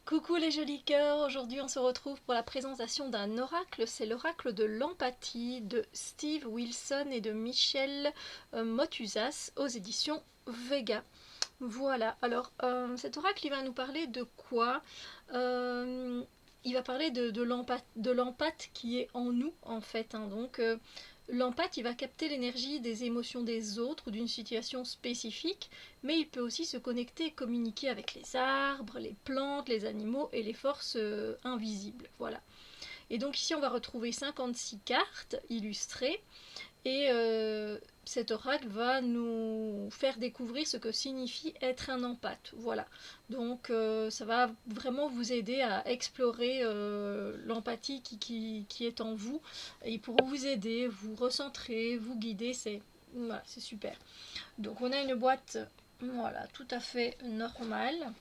Coucou les jolis cœurs, aujourd'hui on se retrouve pour la présentation d'un oracle, c'est l'oracle de l'empathie de Steve Wilson et de Michel Motuzas aux éditions Vega. Voilà, alors cet oracle il va nous parler de quoi? Il va parler de l'empathe qui est en nous en fait, hein. Donc l'empathe il va capter l'énergie des émotions des autres ou d'une situation spécifique, mais il peut aussi se connecter et communiquer avec les arbres, les plantes, les animaux et les forces invisibles. Voilà. Et donc ici on va retrouver 56 cartes illustrées et cet oracle va nous faire découvrir ce que signifie être un empathe. Voilà. Donc ça va vraiment vous aider à explorer l'empathie qui est en vous et pour vous aider, vous recentrer, vous guider, voilà, c'est super. Donc on a une boîte voilà, tout à fait normale,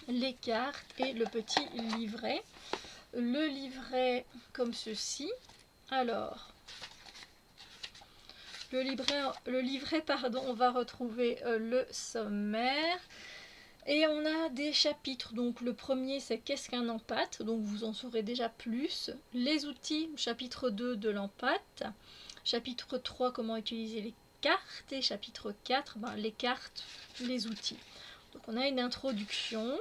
les cartes et le petit livret. Le livret comme ceci. Alors, le livret pardon, on va retrouver le sommaire. Et on a des chapitres. Donc le premier c'est qu'est-ce qu'un empathe, donc vous en saurez déjà plus. Les outils, chapitre 2 de l'empathe. Chapitre 3 comment utiliser les cartes. Et chapitre 4 les cartes, les outils. Donc on a une introduction.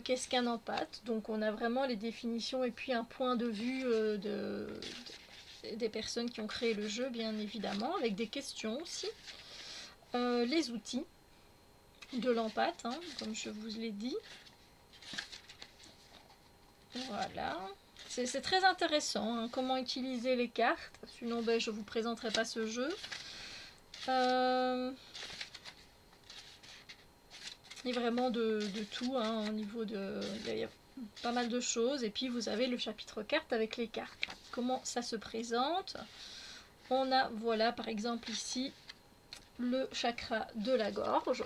Qu'est-ce qu'un empathe? Donc on a vraiment les définitions et puis un point de vue des personnes qui ont créé le jeu, bien évidemment, avec des questions aussi. Les outils de l'empathe, hein, comme je vous l'ai dit. Voilà. C'est très intéressant, hein, comment utiliser les cartes. Sinon, je ne vous présenterai pas ce jeu. Il y a vraiment de tout, hein, au niveau de... Il y a pas mal de choses. Et puis, vous avez le chapitre cartes avec les cartes. Comment ça se présente? On a, voilà, par exemple, ici, le chakra de la gorge.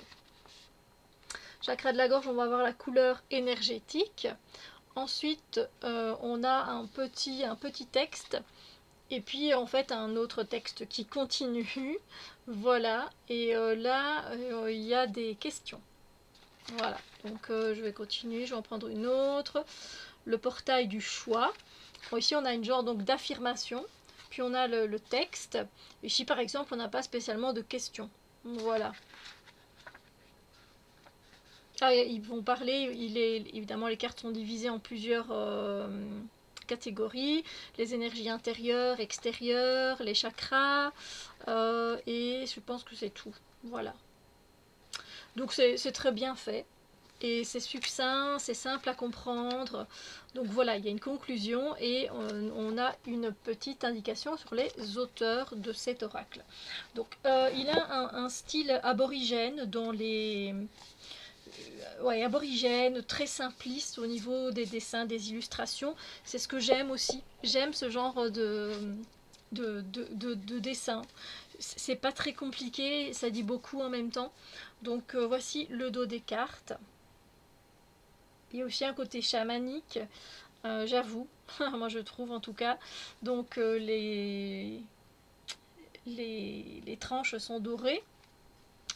Chakra de la gorge, on va voir la couleur énergétique. Ensuite, on a un petit texte. Et puis, en fait, un autre texte qui continue. Voilà. Et là, il y a des questions. Voilà. Donc, je vais continuer. Je vais en prendre une autre. Le portail du choix. Bon, ici, on a une genre d'affirmation. Puis, on a le texte. Ici, par exemple, on n'a pas spécialement de questions. Voilà. Ah, ils vont parler, évidemment les cartes sont divisées en plusieurs catégories, les énergies intérieures, extérieures, les chakras, et je pense que c'est tout. Voilà. Donc c'est très bien fait, et c'est succinct, c'est simple à comprendre. Donc voilà, il y a une conclusion, et on a une petite indication sur les auteurs de cet oracle. Donc il a un style aborigène dans les... Ouais, aborigène, très simpliste au niveau des dessins, des illustrations. C'est ce que j'aime aussi. J'aime ce genre de dessin. C'est pas très compliqué, ça dit beaucoup en même temps. Donc voici le dos des cartes. Il y a aussi un côté chamanique, j'avoue, moi je trouve en tout cas. Donc les tranches sont dorées.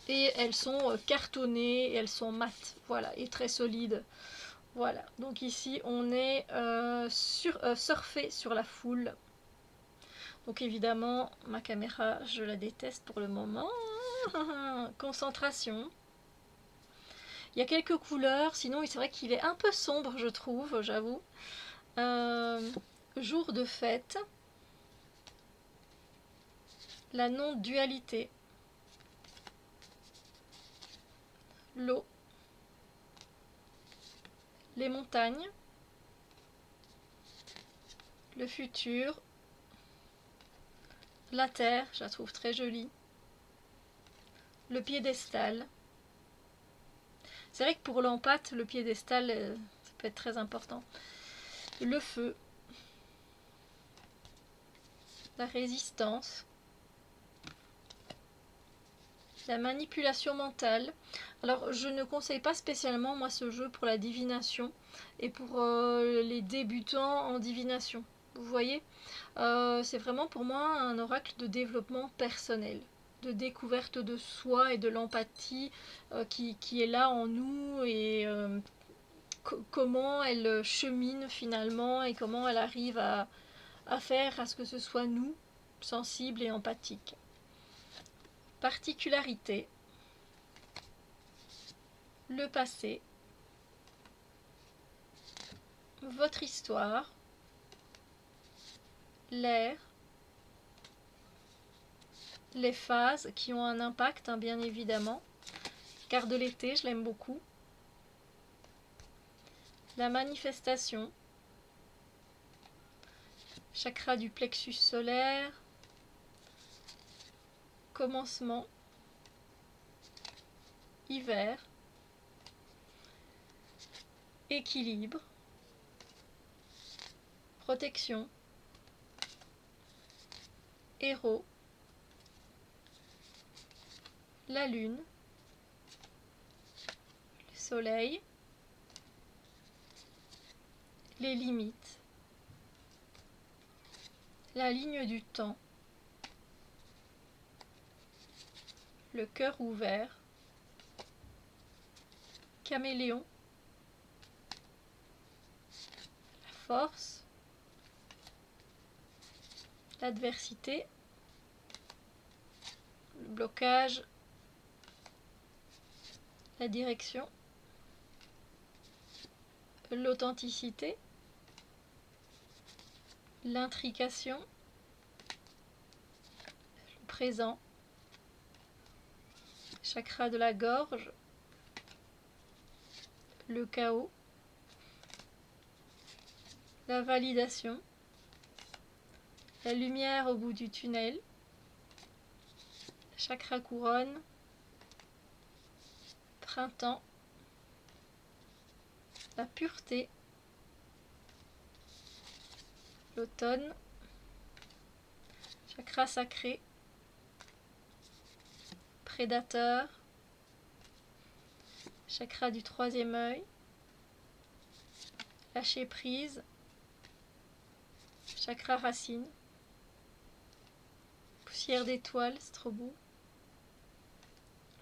Et elles sont cartonnées, et elles sont mates, voilà, et très solides. Voilà, donc ici on est surfé sur la foule. Donc évidemment, ma caméra, je la déteste pour le moment. Concentration. Il y a quelques couleurs, sinon c'est vrai qu'il est un peu sombre, je trouve, j'avoue. Jour de fête. La non-dualité. L'eau. Les montagnes. Le futur. La terre, je la trouve très jolie. Le piédestal. C'est vrai que pour l'empathe, le piédestal, ça peut être très important. Le feu. La résistance. La manipulation mentale. Alors, je ne conseille pas spécialement, moi, ce jeu pour la divination et pour les débutants en divination. Vous voyez, c'est vraiment pour moi un oracle de développement personnel, de découverte de soi et de l'empathie qui est là en nous comment elle chemine finalement et comment elle arrive à faire à ce que ce soit nous, sensibles et empathiques. Particularité, le passé, votre histoire, l'air, les phases qui ont un impact, hein, bien évidemment. Carte de l'été, je l'aime beaucoup. La manifestation, chakra du plexus solaire, commencement, hiver, équilibre, protection, héros, la lune, le soleil, les limites, la ligne du temps, le cœur ouvert, caméléon, la force, l'adversité, le blocage, la direction, l'authenticité, l'intrication, le présent, chakra de la gorge, le chaos, la validation, la lumière au bout du tunnel, chakra couronne, printemps, la pureté, l'automne, chakra sacré, prédateur, chakra du troisième œil, lâcher prise, chakra racine, poussière d'étoile, c'est trop beau,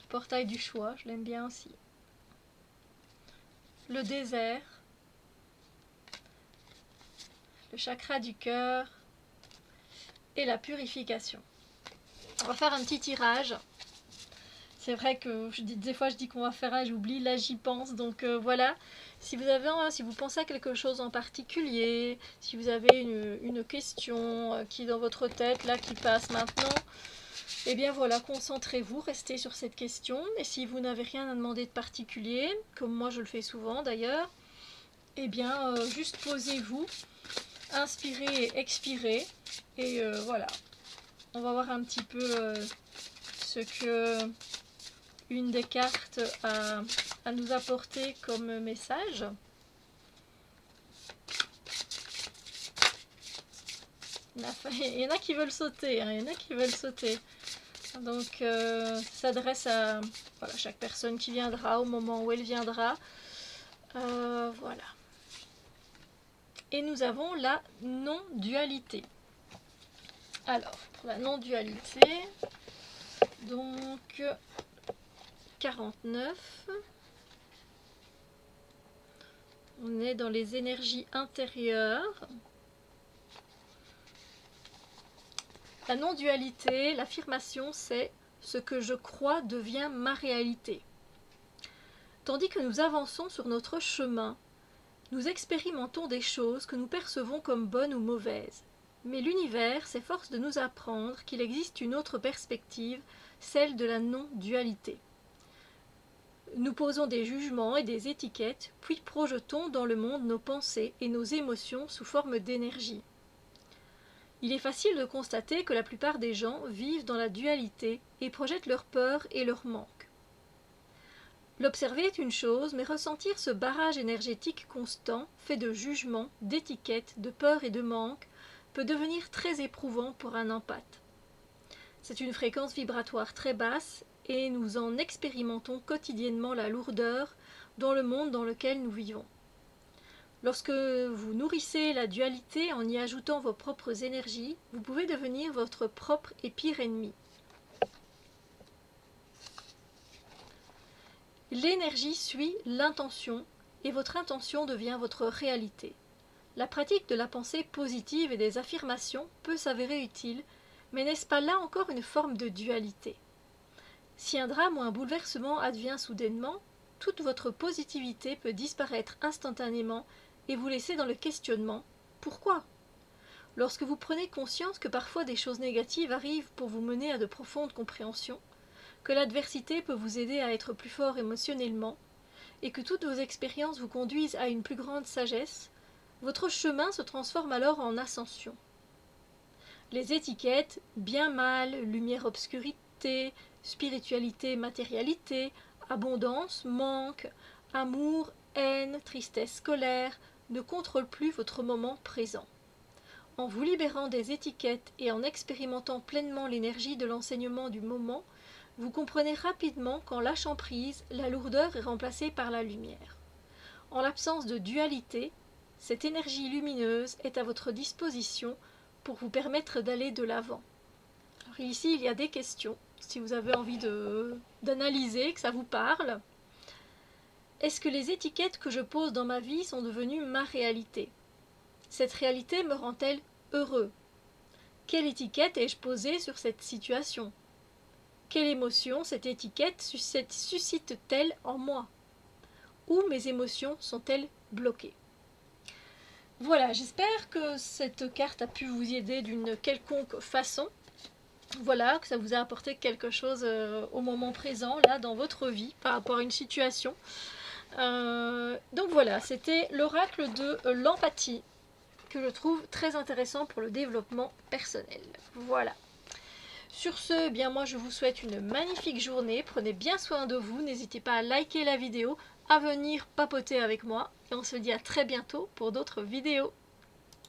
le portail du choix, je l'aime bien aussi, le désert, le chakra du cœur et la purification. On va faire un petit tirage. C'est vrai que des fois je dis qu'on va faire un, j'oublie, là j'y pense, donc voilà. Si vous pensez à quelque chose en particulier, si vous avez une question qui est dans votre tête, là, qui passe maintenant, eh bien voilà, concentrez-vous, restez sur cette question. Et si vous n'avez rien à demander de particulier, comme moi je le fais souvent d'ailleurs, eh bien juste posez-vous, inspirez et expirez, et voilà. On va voir un petit peu ce que une des cartes à nous apporter comme message. Il y en a qui veulent sauter, hein, il y en a qui veulent sauter. Donc, ça s'adresse à voilà, chaque personne qui viendra au moment où elle viendra. Voilà. Et nous avons la non-dualité. Alors, pour la non-dualité, donc 49. On est dans les énergies intérieures. La non-dualité, l'affirmation, c'est « ce que je crois devient ma réalité ». Tandis que nous avançons sur notre chemin, nous expérimentons des choses que nous percevons comme bonnes ou mauvaises. Mais l'univers s'efforce de nous apprendre qu'il existe une autre perspective, celle de la non-dualité. Nous posons des jugements et des étiquettes, puis projetons dans le monde nos pensées et nos émotions sous forme d'énergie. Il est facile de constater que la plupart des gens vivent dans la dualité et projettent leurs peurs et leurs manques. L'observer est une chose, mais ressentir ce barrage énergétique constant, fait de jugements, d'étiquettes, de peurs et de manques, peut devenir très éprouvant pour un empathe. C'est une fréquence vibratoire très basse et nous en expérimentons quotidiennement la lourdeur dans le monde dans lequel nous vivons. Lorsque vous nourrissez la dualité en y ajoutant vos propres énergies, vous pouvez devenir votre propre et pire ennemi. L'énergie suit l'intention et votre intention devient votre réalité. La pratique de la pensée positive et des affirmations peut s'avérer utile, mais n'est-ce pas là encore une forme de dualité? Si un drame ou un bouleversement advient soudainement, toute votre positivité peut disparaître instantanément et vous laisser dans le questionnement « Pourquoi ?» Lorsque vous prenez conscience que parfois des choses négatives arrivent pour vous mener à de profondes compréhensions, que l'adversité peut vous aider à être plus fort émotionnellement, et que toutes vos expériences vous conduisent à une plus grande sagesse, votre chemin se transforme alors en ascension. Les étiquettes bien mal, lumière obscurité, spiritualité matérialité, abondance manque, amour haine, tristesse colère ne contrôlent plus votre moment présent. En vous libérant des étiquettes et en expérimentant pleinement l'énergie de l'enseignement du moment, vous comprenez rapidement qu'en lâchant prise, la lourdeur est remplacée par la lumière. En l'absence de dualité, cette énergie lumineuse est à votre disposition pour vous permettre d'aller de l'avant. Alors ici, il y a des questions, si vous avez envie d'analyser, que ça vous parle. Est-ce que les étiquettes que je pose dans ma vie sont devenues ma réalité? Cette réalité me rend-elle heureux? Quelle étiquette ai-je posée sur cette situation? Quelle émotion cette étiquette suscite-t-elle en moi? Où mes émotions sont-elles bloquées? Voilà, j'espère que cette carte a pu vous aider d'une quelconque façon. Voilà, que ça vous a apporté quelque chose au moment présent, là, dans votre vie, par rapport à une situation. Donc voilà, c'était l'oracle de l'empathie, que je trouve très intéressant pour le développement personnel. Voilà. Sur ce, eh bien moi je vous souhaite une magnifique journée, prenez bien soin de vous, n'hésitez pas à liker la vidéo, à venir papoter avec moi, et on se dit à très bientôt pour d'autres vidéos.